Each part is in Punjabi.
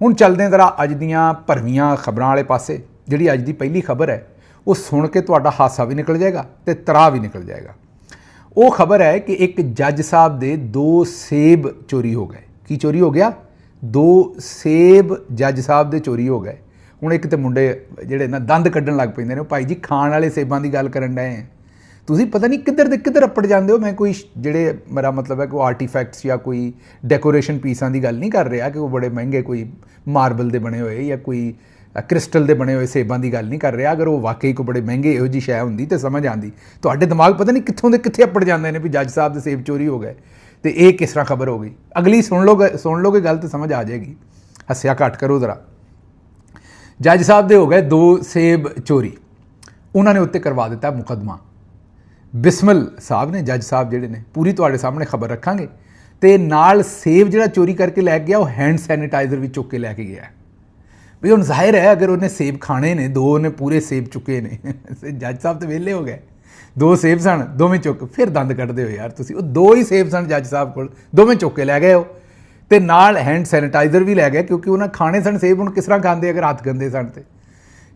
ਹੁਣ ਚੱਲਦੇ ਹਾਂ ਜ਼ਰਾ ਅੱਜ ਦੀਆਂ ਭਰਵੀਆਂ ਖਬਰਾਂ ਵਾਲੇ ਪਾਸੇ। ਜਿਹੜੀ ਅੱਜ ਦੀ ਪਹਿਲੀ ਖਬਰ ਹੈ ਉਹ ਸੁਣ ਕੇ ਤੁਹਾਡਾ ਹਾਸਾ ਵੀ ਨਿਕਲ ਜਾਏਗਾ ਤੇ ਤਰਾ ਵੀ ਨਿਕਲ ਜਾਏਗਾ। ਉਹ ਖਬਰ ਹੈ ਕਿ ਇੱਕ ਜੱਜ ਸਾਹਿਬ ਦੇ 2 ਸੇਬ ਚੋਰੀ ਹੋ ਗਏ। ਕੀ ਚੋਰੀ ਹੋ ਗਿਆ? 2 ਸੇਬ ਜੱਜ ਸਾਹਿਬ ਦੇ ਚੋਰੀ ਹੋ ਗਏ। ਹੁਣ ਇੱਕ ਤੇ ਮੁੰਡੇ ਜਿਹੜੇ ਨਾ ਦੰਦ ਕੱਢਣ ਲੱਗ ਪੈਂਦੇ ਨੇ, ਭਾਈ ਜੀ ਖਾਣ ਵਾਲੇ ਸੇਬਾਂ ਦੀ ਗੱਲ ਕਰਨ ਡਏ ਆ, ਤੁਸੀਂ ਪਤਾ ਨਹੀਂ ਕਿੱਧਰ ਦੇ ਕਿੱਧਰ ਅੱਪੜ ਜਾਂਦੇ ਹੋ। ਮੈਂ ਕੋਈ ਜਿਹੜੇ ਮੇਰਾ ਮਤਲਬ ਹੈ ਕਿ ਉਹ ਆਰਟੀਫੈਕਟਸ ਜਾਂ ਕੋਈ ਡੈਕੋਰੇਸ਼ਨ ਪੀਸਾਂ ਦੀ ਗੱਲ ਨਹੀਂ ਕਰ ਰਿਹਾ ਕਿ ਉਹ ਬੜੇ ਮਹਿੰਗੇ ਕੋਈ ਮਾਰਬਲ ਦੇ ਬਣੇ ਹੋਏ ਜਾਂ ਕੋਈ ਕ੍ਰਿਸਟਲ ਦੇ ਬਣੇ ਹੋਏ ਸੇਬਾਂ ਦੀ ਗੱਲ ਨਹੀਂ ਕਰ ਰਿਹਾ। ਅਗਰ ਉਹ ਵਾਕਈ ਕੋਈ ਬੜੇ ਮਹਿੰਗੇ ਇਹੋ ਜਿਹੀ ਸ਼ੈ ਹੁੰਦੀ ਤਾਂ ਸਮਝ ਆਉਂਦੀ। ਤੁਹਾਡੇ ਦਿਮਾਗ ਪਤਾ ਨਹੀਂ ਕਿੱਥੋਂ ਦੇ ਕਿੱਥੇ ਅੱਪੜ ਜਾਂਦੇ ਨੇ ਵੀ ਜੱਜ ਸਾਹਿਬ ਦੇ ਸੇਬ ਚੋਰੀ ਹੋ ਗਏ ਤੇ ਇਹ ਕਿਸ ਤਰ੍ਹਾਂ ਖਬਰ ਹੋ ਗਈ। ਅਗਲੀ ਸੁਣ ਲੋਗੇ ਗੱਲ ਤਾਂ ਸਮਝ ਆ ਜਾਏਗੀ। ਹੱਸਿਆ ਘੱਟ ਕਰੋ ਜ਼ਰਾ। ਜੱਜ ਸਾਹਿਬ ਦੇ ਹੋ ਗਏ 2 ਸੇਬ ਚੋਰੀ, ਉਹਨਾਂ ਨੇ ਉੱਤੇ ਕਰਵਾ ਦਿੱਤਾ ਮੁਕੱਦਮਾ। ਬਿਸਮਿਲ ਸਾਹਿਬ ਨੇ ਜੱਜ ਸਾਹਿਬ ਜਿਹੜੇ ਨੇ, ਪੂਰੀ ਤੁਹਾਡੇ ਸਾਹਮਣੇ ਖਬਰ ਰੱਖਾਂਗੇ। ਤੇ ਨਾਲ ਸੇਬ ਜਿਹੜਾ ਚੋਰੀ ਕਰਕੇ ਲੈ ਗਿਆ ਉਹ ਹੈਂਡ ਸੈਨੀਟਾਈਜ਼ਰ ਵੀ ਚੁੱਕ ਕੇ ਲੈ ਕੇ ਗਿਆ। ਵੀ ਹੁਣ ਜ਼ਾਹਿਰ ਹੈ ਅਗਰ ਉਹਨੇ ਸੇਬ ਖਾਣੇ ਨੇ, 2 ਉਹਨੇ ਪੂਰੇ ਸੇਬ ਚੁੱਕੇ ਨੇ, ਜੱਜ ਸਾਹਿਬ ਤਾਂ ਵਿਹਲੇ ਹੋ ਗਏ। 2 ਸੇਬ ਸਨ, ਦੋਵੇਂ ਚੁੱਕ, ਫਿਰ ਦੰਦ ਕੱਢਦੇ ਹੋ ਯਾਰ ਤੁਸੀਂ। ਉਹ 2 ਹੀ ਸੇਬ ਸਨ ਜੱਜ ਸਾਹਿਬ ਕੋਲ, ਦੋਵੇਂ ਚੁੱਕ ਕੇ ਲੈ ਗਏ ਉਹ, ਤੇ ਨਾਲ ਹੈਂਡ ਸੈਨੀਟਾਈਜ਼ਰ ਵੀ ਲੈ ਗਏ ਕਿਉਂਕਿ ਉਹਨਾਂ ਖਾਣੇ ਸਨ ਸੇਬ। ਹੁਣ ਕਿਸ ਤਰ੍ਹਾਂ ਖਾਂਦੇ ਅਗਰ ਹੱਥ ਗੰਦੇ ਸਨ ਤੇ।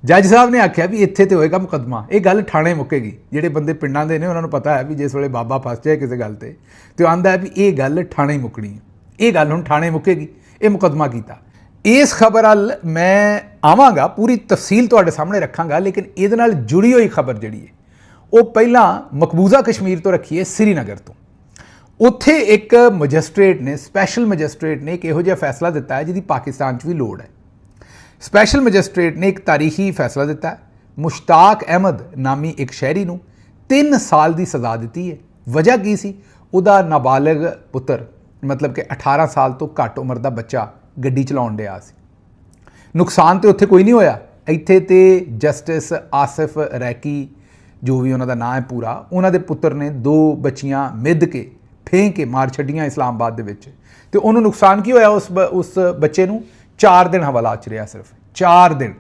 ਜੱਜ ਸਾਹਿਬ ਨੇ ਆਖਿਆ ਵੀ ਇੱਥੇ ਤੇ ਹੋਏਗਾ ਮੁਕੱਦਮਾ, ਇਹ ਗੱਲ ਥਾਣੇ ਮੁੱਕੇਗੀ। ਜਿਹੜੇ ਬੰਦੇ ਪਿੰਡਾਂ ਦੇ ਨੇ ਉਹਨਾਂ ਨੂੰ ਪਤਾ ਹੈ ਵੀ ਜਿਸ ਵੇਲੇ ਬਾਬਾ ਫਸ ਜਾਏ ਕਿਸੇ ਗੱਲ ਤੇ ਉਹ ਆਂਦਾ ਹੈ ਵੀ ਇਹ ਗੱਲ ਥਾਣੇ ਮੁੱਕਣੀ ਹੈ, ਇਹ ਗੱਲ ਹੁਣ ਥਾਣੇ ਮੁੱਕੇਗੀ। ਇਹ ਮੁਕੱਦਮਾ ਕੀਤਾ। ਇਸ ਖਬਰ ਵੱਲ ਮੈਂ ਆਵਾਂਗਾ, ਪੂਰੀ ਤਫਸੀਲ ਤੁਹਾਡੇ ਸਾਹਮਣੇ ਰੱਖਾਂਗਾ, ਲੇਕਿਨ ਇਹਦੇ ਨਾਲ ਜੁੜੀ ਹੋਈ ਖਬਰ ਜਿਹੜੀ ਹੈ ਉਹ ਪਹਿਲਾਂ ਮਕਬੂਜ਼ਾ ਕਸ਼ਮੀਰ ਤੋਂ ਰੱਖੀਏ, ਸ੍ਰੀਨਗਰ ਤੋਂ। ਉੱਥੇ ਇੱਕ ਮੈਜਿਸਟ੍ਰੇਟ ਨੇ, ਸਪੈਸ਼ਲ ਮੈਜਿਸਟ੍ਰੇਟ ਨੇ ਇੱਕ ਇਹੋ ਜਿਹਾ ਫੈਸਲਾ ਦਿੱਤਾ ਹੈ ਜਿਹਦੀ ਪਾਕਿਸਤਾਨ 'ਚ ਵੀ ਲੋੜ ਹੈ। ਸਪੈਸ਼ਲ ਮੈਜਿਸਟ੍ਰੇਟ ਨੇ ਇੱਕ ਤਾਰੀਖੀ ਫੈਸਲਾ ਦਿੱਤਾ। ਮੁਸ਼ਤਾਕ ਅਹਿਮਦ ਨਾਮੀ ਇੱਕ ਸ਼ਹਿਰੀ ਨੂੰ 3 ਸਾਲ ਦੀ ਸਜ਼ਾ ਦਿੱਤੀ ਹੈ। ਵਜ੍ਹਾ ਕੀ ਸੀ? ਉਹਦਾ ਨਾਬਾਲਗ ਪੁੱਤਰ, ਮਤਲਬ ਕਿ 18 ਸਾਲ ਤੋਂ ਘੱਟ ਉਮਰ ਦਾ ਬੱਚਾ ਗੱਡੀ ਚਲਾਉਣ ਡਿਆ ਸੀ। ਨੁਕਸਾਨ ਤੇ ਉੱਥੇ ਕੋਈ ਨਹੀਂ ਹੋਇਆ। ਇੱਥੇ ਤੇ ਜਸਟਿਸ ਆਸਿਫ ਰੈਕੀ, ਜੋ ਵੀ ਉਹਨਾਂ ਦਾ ਨਾਂ ਹੈ ਪੂਰਾ, ਉਹਨਾਂ ਦੇ ਪੁੱਤਰ ਨੇ 2 ਬੱਚੀਆਂ ਮਿੱਧ ਕੇ ਫੇਂਕ ਕੇ ਮਾਰ ਛੱਡੀਆਂ ਇਸਲਾਮਾਬਾਦ ਦੇ ਵਿੱਚ। ਤੇ ਉਹਨੂੰ ਨੁਕਸਾਨ ਕੀ ਹੋਇਆ? ਉਸ ਬੱਚੇ ਨੂੰ 4 ਦਿਨ ਹਵਾਲਾਤ 'ਚ ਰਿਹਾ, ਸਿਰਫ 4 ਦਿਨ,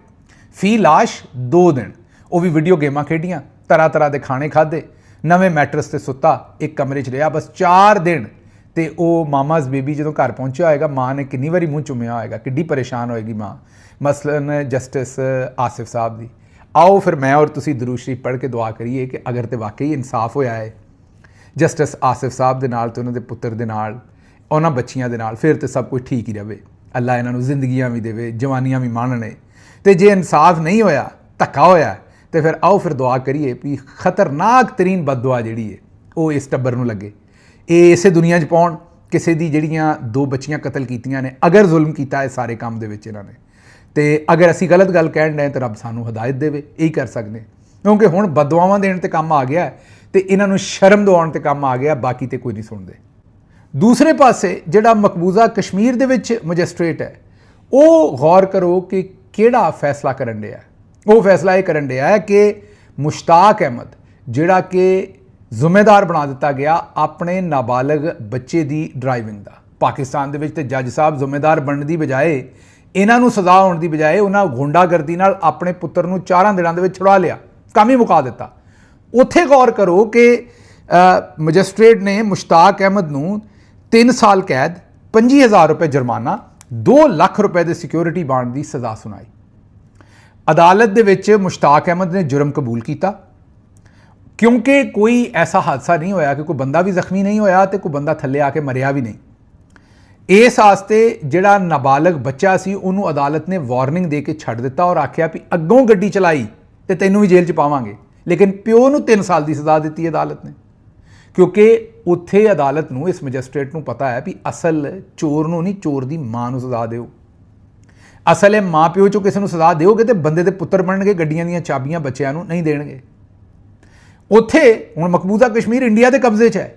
ਫੀ ਲਾਸ਼ 2 ਦਿਨ। ਉਹ ਵੀ ਵੀਡੀਓ ਗੇਮਾਂ ਖੇਡੀਆਂ, ਤਰ੍ਹਾਂ ਦੇ ਖਾਣੇ ਖਾਧੇ, ਨਵੇਂ ਮੈਟਰਸ ਤੇ ਸੁੱਤਾ, ਇੱਕ ਕਮਰੇ 'ਚ ਰਿਹਾ ਬਸ 4 ਦਿਨ। ਤੇ ਉਹ ਮਾਮਾਜ਼ ਬੇਬੀ ਜਦੋਂ ਘਰ ਪਹੁੰਚਿਆ ਹੋਏਗਾ, ਮਾਂ ਨੇ ਕਿੰਨੀ ਵਾਰੀ ਮੂੰਹ ਚੁੰਮਿਆ ਹੋਏਗਾ, ਕਿੱਡੀ ਪਰੇਸ਼ਾਨ ਹੋਏਗੀ ਮਾਂ, ਮਸਲਨ ਜਸਟਿਸ ਆਸਿਫ ਸਾਹਿਬ ਦੀ। ਆਓ ਫਿਰ ਮੈਂ ਔਰ ਤੁਸੀਂ ਦਰੂਦ ਸ਼ਰੀਫ ਪੜ੍ਹ ਕੇ ਦੁਆ ਕਰੀਏ ਕਿ ਅਗਰ ਤੇ ਵਾਕਈ ਇਨਸਾਫ ਹੋਇਆ ਹੈ ਜਸਟਿਸ ਆਸਿਫ ਸਾਹਿਬ ਦੇ ਨਾਲ ਤੇ ਉਹਨਾਂ ਦੇ ਪੁੱਤਰ ਦੇ ਨਾਲ, ਉਹਨਾਂ ਬੱਚੀਆਂ ਦੇ ਨਾਲ, ਫਿਰ ਤੇ ਸਭ ਕੁਝ ਠੀਕ ਹੀ ਰਹੇ। ਅੱਲਾ ਇਹਨਾਂ ਨੂੰ ਜ਼ਿੰਦਗੀਆਂ ਵੀ ਦੇਵੇ, ਜਵਾਨੀਆਂ ਵੀ ਮਾਣਨੇ। ਤੇ ਜੇ ਇਨਸਾਫ ਨਹੀਂ ਹੋਇਆ, ਧੱਕਾ ਹੋਇਆ, ਤੇ ਫਿਰ ਆਓ ਫਿਰ ਦੁਆ ਕਰੀਏ ਵੀ ਖਤਰਨਾਕ ਤਰੀਨ ਬਦਦੁਆ ਜਿਹੜੀ ਹੈ ਉਹ ਇਸ ਟੱਬਰ ਨੂੰ ਲੱਗੇ, ਇਹ ਇਸੇ ਦੁਨੀਆ 'ਚ ਪਾਉਣ। ਕਿਸੇ ਦੀ ਜਿਹੜੀਆਂ 2 ਬੱਚੀਆਂ ਕਤਲ ਕੀਤੀਆਂ ਨੇ, ਅਗਰ ਜ਼ੁਲਮ ਕੀਤਾ ਹੈ ਸਾਰੇ ਕੰਮ ਦੇ ਵਿੱਚ ਇਹਨਾਂ ਨੇ, ਤੇ ਅਗਰ ਅਸੀਂ ਗਲਤ ਗੱਲ ਕਹਿਣ ਡਏ ਤਾਂ ਰੱਬ ਸਾਨੂੰ ਹਦਾਇਤ ਦੇਵੇ, ਇਹੀ ਕਰ ਸਕਦੇ। ਕਿਉਂਕਿ ਹੁਣ ਬਦਦੁਆਵਾਂ ਦੇਣ ਤੇ ਕੰਮ ਆ ਗਿਆ ਤੇ ਇਹਨਾਂ ਨੂੰ ਸ਼ਰਮ ਦਿਵਾਉਣ ਤੇ ਕੰਮ ਆ ਗਿਆ, ਬਾਕੀ ਤੇ ਕੋਈ ਨਹੀਂ ਸੁਣਦੇ। ਦੂਸਰੇ ਪਾਸੇ ਜਿਹੜਾ ਮਕਬੂਜ਼ਾ ਕਸ਼ਮੀਰ ਦੇ ਵਿੱਚ ਮੈਜਿਸਟ੍ਰੇਟ ਹੈ, ਉਹ ਗੌਰ ਕਰੋ ਕਿ ਕਿਹੜਾ ਫੈਸਲਾ ਕਰਨ ਡਿਆ। ਉਹ ਫੈਸਲਾ ਇਹ ਕਰਨ ਡਿਆ ਹੈ ਕਿ ਮੁਸ਼ਤਾਕ ਅਹਿਮਦ, ਜਿਹੜਾ ਕਿ ਜ਼ਿੰਮੇਦਾਰ ਬਣਾ ਦਿੱਤਾ ਗਿਆ ਆਪਣੇ ਨਾਬਾਲਗ ਬੱਚੇ ਦੀ ਡਰਾਈਵਿੰਗ ਦਾ। ਪਾਕਿਸਤਾਨ ਦੇ ਵਿੱਚ ਤੇ ਜੱਜ ਸਾਹਿਬ ਜ਼ਿੰਮੇਦਾਰ ਬਣਨ ਦੀ ਬਜਾਏ, ਇਹਨਾਂ ਨੂੰ ਸਜ਼ਾ ਹੋਣ ਦੀ ਬਜਾਏ, ਉਹਨਾਂ ਗੁੰਡਾਗਰਦੀ ਨਾਲ ਆਪਣੇ ਪੁੱਤਰ ਨੂੰ 4 ਦਿਨਾਂ ਦੇ ਵਿੱਚ ਛੁਡਾ ਲਿਆ, ਕੰਮ ਹੀ ਮੁਕਾ ਦਿੱਤਾ। ਉੱਥੇ ਗੌਰ ਕਰੋ ਕਿ ਮੈਜਿਸਟ੍ਰੇਟ ਨੇ ਮੁਸ਼ਤਾਕ ਅਹਿਮਦ ਨੂੰ 3 ਸਾਲ ਕੈਦ, 25,000 ਰੁਪਏ ਜੁਰਮਾਨਾ, 2 ਲੱਖ ਰੁਪਏ ਦੇ ਸਿਕਿਉਰਿਟੀ ਬਾਂਡ ਦੀ ਸਜ਼ਾ ਸੁਣਾਈ। ਅਦਾਲਤ ਦੇ ਵਿੱਚ ਮੁਸ਼ਤਾਕ ਅਹਿਮਦ ਨੇ ਜੁਰਮ ਕਬੂਲ ਕੀਤਾ ਕਿਉਂਕਿ ਕੋਈ ਐਸਾ ਹਾਦਸਾ ਨਹੀਂ ਹੋਇਆ ਕਿ ਕੋਈ ਬੰਦਾ ਵੀ ਜ਼ਖਮੀ ਨਹੀਂ ਹੋਇਆ ਤੇ ਕੋਈ ਬੰਦਾ ਥੱਲੇ ਆ ਕੇ ਮਰਿਆ ਵੀ ਨਹੀਂ। ਇਸ ਵਾਸਤੇ ਜਿਹੜਾ ਨਾਬਾਲਗ ਬੱਚਾ ਸੀ ਉਹਨੂੰ ਅਦਾਲਤ ਨੇ ਵਾਰਨਿੰਗ ਦੇ ਕੇ ਛੱਡ ਦਿੱਤਾ ਔਰ ਆਖਿਆ ਵੀ ਅੱਗੋਂ ਗੱਡੀ ਚਲਾਈ ਤੇ ਤੈਨੂੰ ਵੀ ਜੇਲ੍ਹ 'ਚ ਪਾਵਾਂਗੇ। ਲੇਕਿਨ ਪਿਓ ਨੂੰ 3 ਸਾਲ ਦੀ ਸਜ਼ਾ ਦਿੱਤੀ ਅਦਾਲਤ ਨੇ, ਕਿਉਂਕਿ ਉੱਥੇ ਅਦਾਲਤ ਨੂੰ, ਇਸ ਮੈਜਿਸਟ੍ਰੇਟ ਨੂੰ ਪਤਾ ਹੈ ਵੀ ਅਸਲ ਚੋਰ ਨੂੰ ਨਹੀਂ, ਚੋਰ ਦੀ ਮਾਂ ਨੂੰ ਸਜ਼ਾ ਦਿਓ। ਅਸਲ ਇਹ ਮਾਂ ਪਿਓ 'ਚੋਂ ਕਿਸੇ ਨੂੰ ਸਜ਼ਾ ਦਿਓਗੇ ਤੇ ਬੰਦੇ ਦੇ ਪੁੱਤਰ ਬਣਨਗੇ, ਗੱਡੀਆਂ ਦੀਆਂ ਚਾਬੀਆਂ ਬੱਚਿਆਂ ਨੂੰ ਨਹੀਂ ਦੇਣਗੇ। ਉੱਥੇ ਹੁਣ ਮਕਬੂਜ਼ਾ ਕਸ਼ਮੀਰ ਇੰਡੀਆ ਦੇ ਕਬਜ਼ੇ 'ਚ ਹੈ।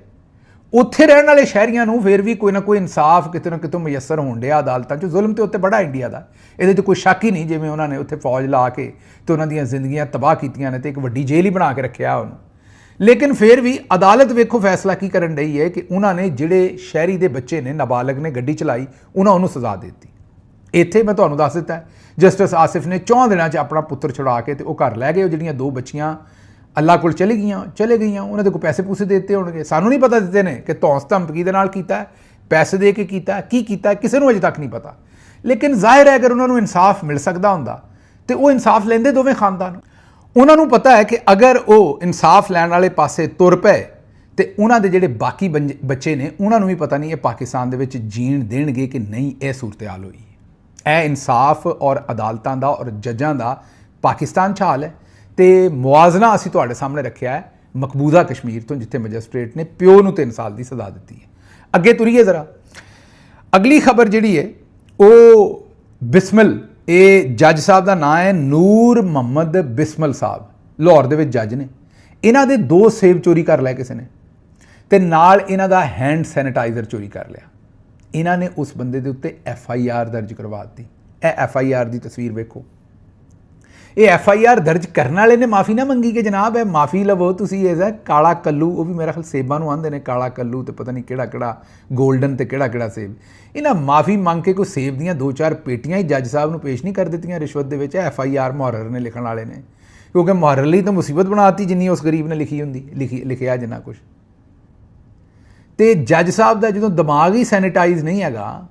ਉੱਥੇ ਰਹਿਣ ਵਾਲੇ ਸ਼ਹਿਰੀਆਂ ਨੂੰ ਫਿਰ ਵੀ ਕੋਈ ਨਾ ਕੋਈ ਇਨਸਾਫ ਕਿਤੇ ਨਾ ਕਿਤੋਂ ਮੁਯੱਸਰ ਹੋਣ ਡਿਆ ਅਦਾਲਤਾਂ 'ਚ। ਜ਼ੁਲਮ ਤੇ ਉੱਤੇ ਬੜਾ ਇੰਡੀਆ ਦਾ, ਇਹਦੇ 'ਚ ਕੋਈ ਸ਼ੱਕ ਹੀ ਨਹੀਂ। ਜਿਵੇਂ ਉਹਨਾਂ ਨੇ ਉੱਥੇ ਫੌਜ ਲਾ ਕੇ ਤੇ ਉਹਨਾਂ ਦੀਆਂ ਜ਼ਿੰਦਗੀਆਂ ਤਬਾਹ ਕੀਤੀਆਂ ਨੇ ਤੇ ਇੱਕ ਵੱਡੀ ਜੇਲ੍ਹ ਹੀ ਬਣਾ ਕੇ ਰੱਖਿਆ ਉਹਨੂੰ, ਲੇਕਿਨ ਫਿਰ ਵੀ ਅਦਾਲਤ ਵੇਖੋ ਫੈਸਲਾ ਕੀ ਕਰਨ ਡਈ ਹੈ ਕਿ ਉਹਨਾਂ ਨੇ ਜਿਹੜੇ ਸ਼ਹਿਰੀ ਦੇ ਬੱਚੇ ਨੇ, ਨਾਬਾਲਗ ਨੇ, ਗੱਡੀ ਚਲਾਈ, ਉਹਨੂੰ ਸਜ਼ਾ ਦੇ ਦਿੱਤੀ। ਇੱਥੇ ਮੈਂ ਤੁਹਾਨੂੰ ਦੱਸ ਦਿੱਤਾ, ਜਸਟਿਸ ਆਸਿਫ ਨੇ 4 ਦਿਨਾਂ 'ਚ ਆਪਣਾ ਪੁੱਤਰ ਛੁਡਾ ਕੇ ਤੇ ਉਹ ਘਰ ਲੈ ਗਏ। ਉਹ ਜਿਹੜੀਆਂ 2 ਬੱਚੀਆਂ ਅੱਲਾ ਕੋਲ ਚਲੇ ਗਈਆਂ, ਉਹਨਾਂ ਦੇ ਕੋਲ ਪੈਸੇ ਪੂਸੇ ਦੇ ਦਿੱਤੇ ਹੋਣਗੇ, ਸਾਨੂੰ ਨਹੀਂ ਪਤਾ ਦਿੱਤੇ ਨੇ ਕਿ ਧੌਂਸ ਧਮਕੀ ਦੇ ਨਾਲ ਕੀਤਾ, ਪੈਸੇ ਦੇ ਕੇ ਕੀਤਾ, ਕੀ ਕੀਤਾ, ਕਿਸੇ ਨੂੰ ਅਜੇ ਤੱਕ ਨਹੀਂ ਪਤਾ। लेकिन जाहिर है अगर उन्होंने इंसाफ मिल सकता होंदा तो वो इंसाफ लेंदे दोवें खानदान। उन्होंने पता है कि अगर वो इंसाफ लैण वाले पासे तुर पे तो उन्होंने ਜਿਹੜੇ बाकी बच्चे ने उन्होंने भी पता नहीं ये पाकिस्तान ਦੇ ਵਿੱਚ जीण देणगे कि नहीं। ਇਹ सूरत हाल हुई है इंसाफ और अदालतों का और जजां का पाकिस्तान 'ਚ हाल है तो मुआवजा असीं तुहाडे सामने रखिया है मकबूजा कश्मीर तो जिथे मजिस्ट्रेट ने प्यो नूं 3 साल की सज़ा दी है। अगे तुरीए जरा अगली खबर जिहड़ी है वो बिस्मिल, ये जज साहब का नाम है नूर मुहम्मद बिस्मिल साहब, लाहौर दे विच जज ने। इन्हां दे 2 सेब चोरी कर लिया किसी ने ते नाल इन्हां दा हैंड सैनिटाइज़र चोरी कर लिया। इन्हां ने उस बंदे दे उत्ते FIR दर्ज करवा दी। यह FIR की तस्वीर वेखो। ये FIR दर्ज करने वाले ने माफ़ी ना मंगी कि जनाब है माफ़ी लवो तुसी है काला कल्लू, वो भी मेरा ख्याल सेबां नूं आंदे ने काला कल्लू तो पता नहीं किहड़ा किहड़ा गोल्डन तो किहड़ा किहड़ा सेब। इन्हां माफ़ी मंग के कोई सेब दीयां 2-4 पेटियां ही जज साहब नूं पेश नहीं कर दित्तियां रिश्वत दे विच। FIR मुहर्रर ने लिखण वाले ने, क्योंकि मुहर्रर लई तो मुसीबत बनाती जिन्नी उस गरीब ने लिखी हुंदी लिखिया जिन्ना कुछ। तो जज साहब का जो दिमाग ही सैनिटाइज नहीं हैगा,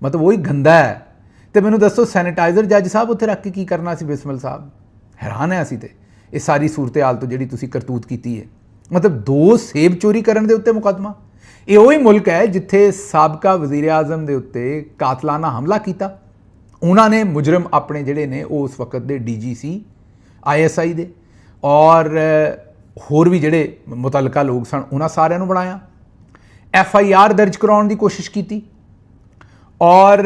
मतलब वही गंदा है, तो मैनूं दसो सैनिटाइज़र जज साहब उत्थे रख के की करना सी बिस्मिल साहब। हैरान है असीं ते इस सारी सूरत हाल तो जिहड़ी तुसीं करतूत कीती है। मतलब 2 सेब चोरी करन दे उत्ते मुकदमा। ये वही मुल्क है जिथे साबका वज़ीर आज़म दे उत्ते कातलाना हमला किया। उन्होंने मुजरम अपने जिहड़े ने उस वक्त दे DGC ISI दे और होर भी जिहड़े मुतलका लोग सन उन्हां सारिਆਂ ਨੂੰ बनाया। FIR दर्ज कराउण दी कोशिश की और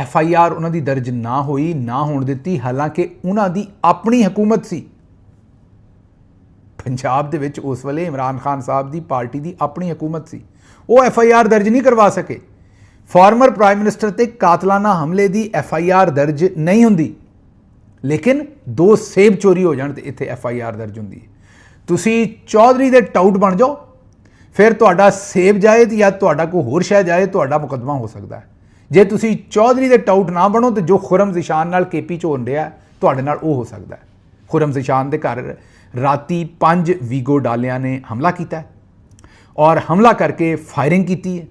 FIR उन्हां दी दर्ज ना हुई, ना होण दित्ती, हालांकि उन्हां दी अपनी हुकूमत सी। पंजाब दे विच उस वेले इमरान खान साहब दी पार्टी दी अपनी हुकूमत सी, वो FIR दर्ज नहीं करवा सके। फॉर्मर प्राइम मिनिस्टर ते कातलाना हमले दी FIR दर्ज नहीं हुंदी, लेकिन 2 सेब चोरी हो जाण ते इत्थे FIR दर्ज हुंदी है। तुसीं चौधरी दे टाउट बन जाओ, फिर तुहाडा सेब जाए या तुहाडा कोई होर शै जाए, तुहाडा मुकदमा हो सकता है। जे तुसी चौधरी दे टाउट ना बनो तो जो खुरम ज़िशान नाल KP 'ਚ होण दिया तुहाडे नाल वो हो सकता है। खुरम ज़िशान दे घर राती 5 वीगो डालियां ने हमला किया और हमला करके फायरिंग की है।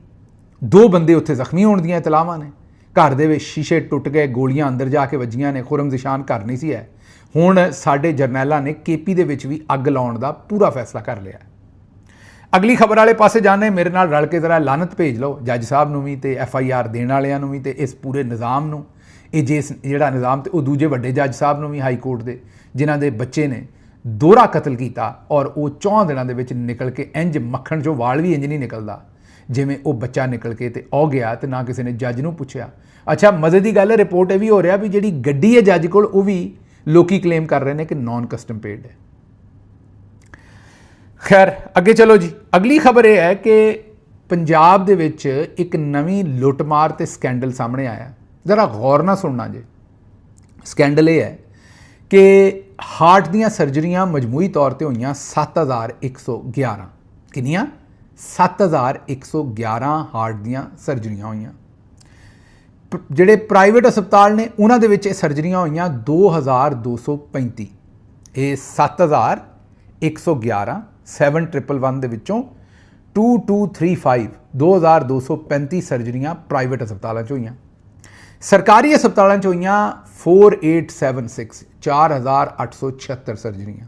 2 बंदे उत्थे जख्मी होने दियां इतलावां ने। घर दे विच शीशे टुट गए, गोलियां अंदर जाके वजियां ने। खुरम ज़िशान घर नहीं सी है। हुण साडे जरनैलां ने KP दे विच भी अग लाउण दा पूरा फैसला कर लिया। अगली खबर वाले पासे जाने मेरे नाल रल के जरा लानत भेज लो जज साहब नूं भी ते FIR देण वालियां नूं भी ते इस पूरे निज़ाम नूं। ये जिहड़ा निज़ाम ते वो दूजे वड्डे जज साहब नूं भी हाई कोर्ट दे जिन्हां दे बच्चे ने दोहरा कतल किया और वो 4 दिनों के निकल के इंज मक्खण चो वाल भी इंज नहीं निकलता जिमें वो बच्चा निकल के ते आ गया तो ना किसी ने जज नूं पुछया। अच्छा मज़े की गल है, रिपोर्ट ये भी हो रहा भी जी गड्डी है जज कोल वो भी लोग क्लेम कर रहे हैं कि नॉन कस्टम पेड है। खैर अगे चलो जी, अगली खबर यह है कि पंजाब दे विच एक नवीं लुटमार ते स्कैंडल सामने आया। ज़रा गौर ना सुनना जी। स्कैंडल ये है कि हार्ट दियां सर्जरियां मजमूई तौर पर हुई 7111। किनियां 7111 हार्ट दियां सर्जरियां हुई। जिहड़े प्राइवेट हस्पताल ने उन्हां दे विच सर्जरियां हुई 2235। ये 7111 7111 ਦੇ ਵਿੱਚੋਂ 2235 2235 सर्जरियां प्राइवेट हस्पतालों च होईयां। सरकारी हस्पतालों च होईयां 4876 4876 सर्जरियां।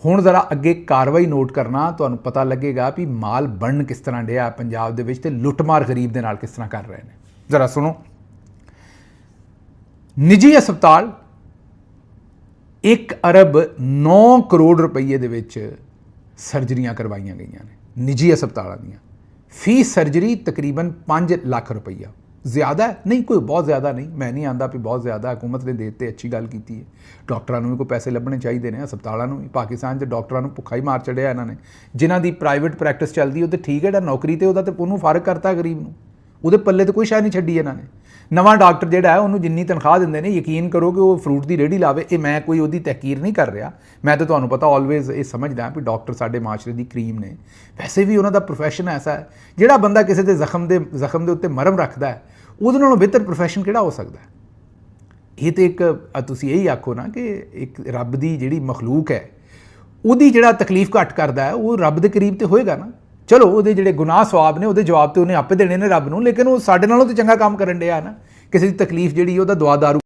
हुण ज़रा अगे कार्रवाई नोट करना, तुहानूं पता लगेगा भी माल बन किस तरह डिया पंजाब दे विच ते लुटमार गरीब दे नाल किस तरह कर रहे हैं। ज़रा सुनो। निजी हस्पताल 1 अरब 9 करोड़ रुपये दे विच सर्जरियां करवाइयां गई ने निजी हस्पतालों दीयां। फीस सर्जरी तकरीबन 5 लाख रुपया। ज़्यादा है नहीं, कोई बहुत ज़्यादा नहीं, मैं नहीं आंदा भी बहुत ज़्यादा। हुकूमत ने देते अच्छी गल की है। डॉक्टरों भी कोई पैसे लभने चाहिए ने, हस्पतालों भी। पाकिस्तान के डॉक्टरों को भुखा ही मार चढ़िया इन्होंने। जिन्हों की प्राइवेट प्रैक्टिस चलती है तो ठीक है, नौकरी तो उन्होंने फर्क करता गरीब को, वो पल्ले तो कोई शै नहीं छड्डी इन्होंने। नवा डॉक्टर जिहड़ा है उन्होंने जिन्नी तनख्वाह देंगे ने, यकीन करो कि वो फ्रूट की रेहड़ी लावे। ये मैं कोई उसकी तहकीर नहीं कर रहा, मैं तो तुहानूं पता ऑलवेज ये समझदा भी डॉक्टर साडे माशरे की क्रीम ने। वैसे भी उन्होंने प्रोफैशन ऐसा है, जिहड़ा बंदा किसी के जख्म के उत्ते मरम रखता है उहदे नालों बेहतर प्रोफैशन किहड़ा हो सकता है। ये तो एक तुसीं यही आखो ना कि एक रब की जिहड़ी मखलूक है उहदी जिहड़ा तकलीफ घट करदा है वो रब के करीब तो होएगा ना। चलो वो जिहड़े गुनाह सवाब ने वो जवाब तो उन्हें आपे देने ने रब नूं, लेकिन वो साडे नालों तो चंगा काम करन दिया ना। ਕਿਸੇ ਦੀ ਤਕਲੀਫ ਜਿਹੜੀ ਉਹਦਾ ਦਵਾ ਦਾਰੂ